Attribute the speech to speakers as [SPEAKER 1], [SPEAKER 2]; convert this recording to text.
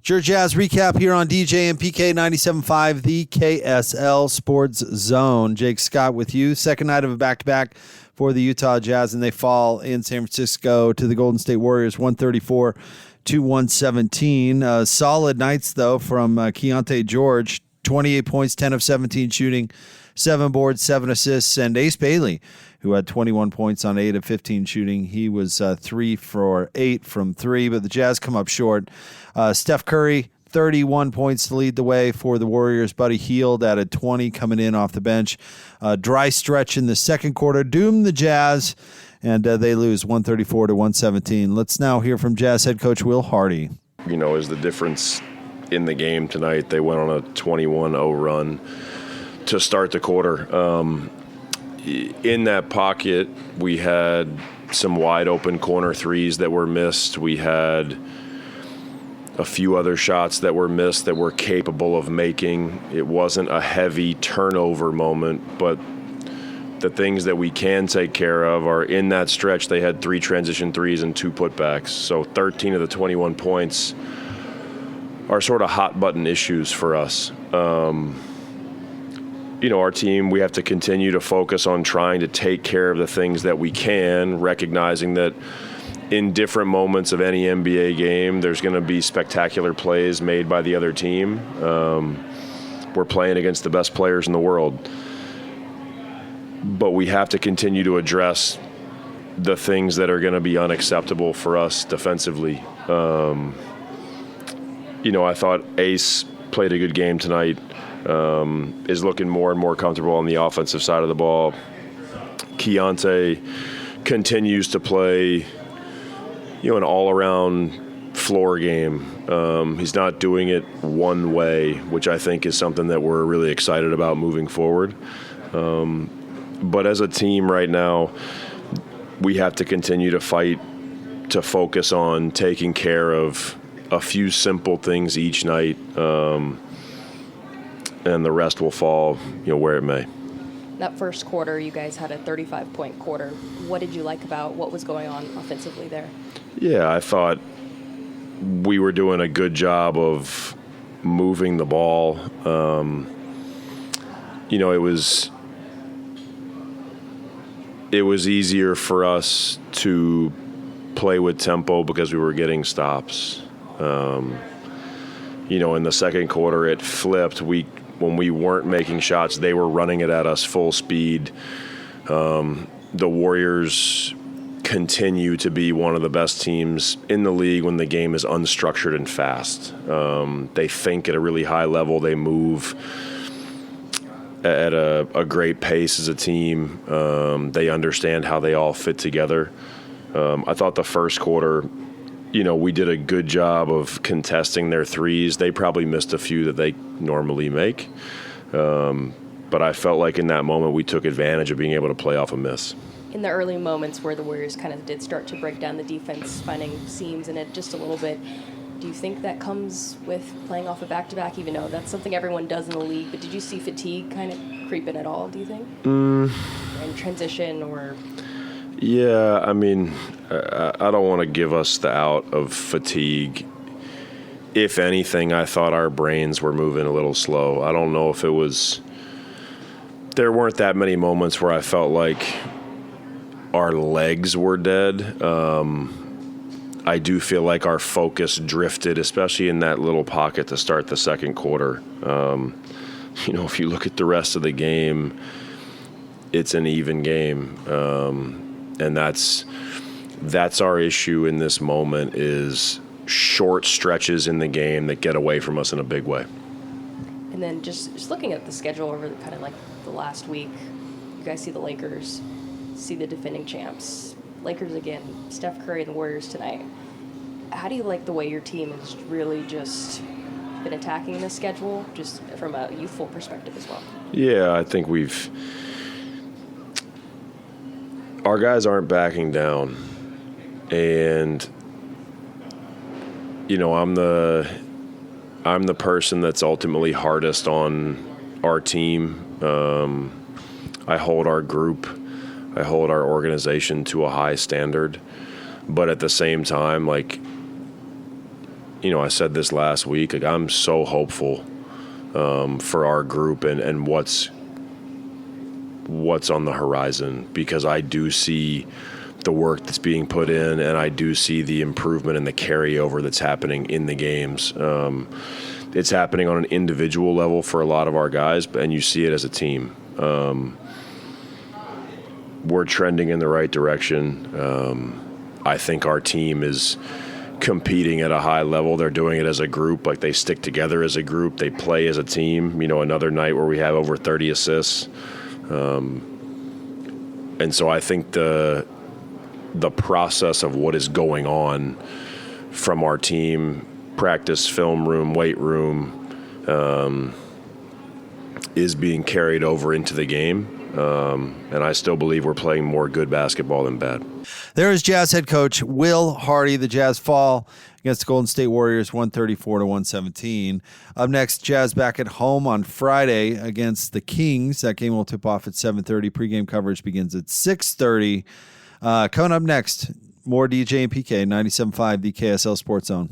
[SPEAKER 1] Sure Jazz recap here on DJ and PK 97.5, the KSL Sports Zone. Jake Scott with you. Second night of a back-to-back for the Utah Jazz, and they fall in San Francisco to the Golden State Warriors, 134-117. Solid nights, though, from Keontae George, 28 points, 10 of 17 shooting, 7 boards, 7 assists, and Ace Bailey, who had 21 points on 8 of 15 shooting. He was 3 for 8 from 3, but the Jazz come up short. Steph Curry, 31 points to lead the way for the Warriors. Buddy Hield added 20 coming in off the bench. Dry stretch in the second quarter doomed the Jazz, and they lose 134-117. Let's now hear from Jazz head coach Will Hardy.
[SPEAKER 2] Is the difference in the game tonight. They went on a 21-0 run to start the quarter. In that pocket, we had some wide open corner threes that were missed. We had a few other shots that were missed that we're capable of making. It wasn't a heavy turnover moment, but the things that we can take care of are in that stretch. They had 3 transition threes and 2 putbacks. So 13 of the 21 points are sort of hot button issues for us. Our team, we have to continue to focus on trying to take care of the things that we can, recognizing that in different moments of any NBA game, there's going to be spectacular plays made by the other team. We're playing against the best players in the world. But we have to continue to address the things that are going to be unacceptable for us defensively. I thought Ace played a good game tonight, is looking more and more comfortable on the offensive side of the ball. Keontae continues to play an all-around floor game. He's not doing it one way, which I think is something that we're really excited about moving forward. But as a team right now, we have to continue to fight to focus on taking care of a few simple things each night, and the rest will fall, where it may.
[SPEAKER 3] That first quarter, you guys had a 35-point quarter. What did you like about what was going on offensively there?
[SPEAKER 2] Yeah, I thought we were doing a good job of moving the ball. It was easier for us to play with tempo because we were getting stops. In the second quarter, it flipped. When we weren't making shots, they were running it at us full speed. The Warriors continue to be one of the best teams in the league when the game is unstructured and fast. They think at a really high level. They move at a great pace as a team. They understand how they all fit together. I thought the first quarter, we did a good job of contesting their threes. They probably missed a few that they normally make. But I felt like in that moment we took advantage of being able to play off a miss.
[SPEAKER 3] In the early moments where the Warriors kind of did start to break down the defense, finding seams in it just a little bit, do you think that comes with playing off a back-to-back, even though that's something everyone does in the league? But did you see fatigue kind of creep in at all, do you think? In transition or...
[SPEAKER 2] Yeah, I don't want to give us the out of fatigue. If anything, I thought our brains were moving a little slow. I don't know if it was... There weren't that many moments where I felt like our legs were dead. I do feel like our focus drifted, especially in that little pocket to start the second quarter. If you look at the rest of the game, it's an even game. And that's our issue in this moment, is short stretches in the game that get away from us in a big way.
[SPEAKER 3] And then just looking at the schedule over kind of like the last week, you guys see the Lakers, see the defending champs, Lakers again, Steph Curry and the Warriors tonight. How do you like the way your team has really just been attacking this schedule, just from a youthful perspective as well? Yeah,
[SPEAKER 2] I think our guys aren't backing down. And, I'm the person that's ultimately hardest on our team. I hold our group, I hold our organization to a high standard. But at the same time, I said this last week. Like, I'm so hopeful for our group and what's on the horizon, because I do see the work that's being put in, and I do see the improvement and the carryover that's happening in the games. It's happening on an individual level for a lot of our guys, and you see it as a team. We're trending in the right direction. I think our team is competing at a high level. They're doing it as a group. Like, they stick together as a group. They play as a team. Another night where we have over 30 assists. And so I think the process of what is going on from our team, practice, film room, weight room, is being carried over into the game. And I still believe we're playing more good basketball than bad.
[SPEAKER 1] There is Jazz head coach Will Hardy. The Jazz fall against the Golden State Warriors 134-117. Up next, Jazz back at home on Friday against the Kings. That game will tip off at 7:30. Pregame coverage begins at 6:30. Coming up next, more DJ and PK, 97.5, the KSL Sports Zone.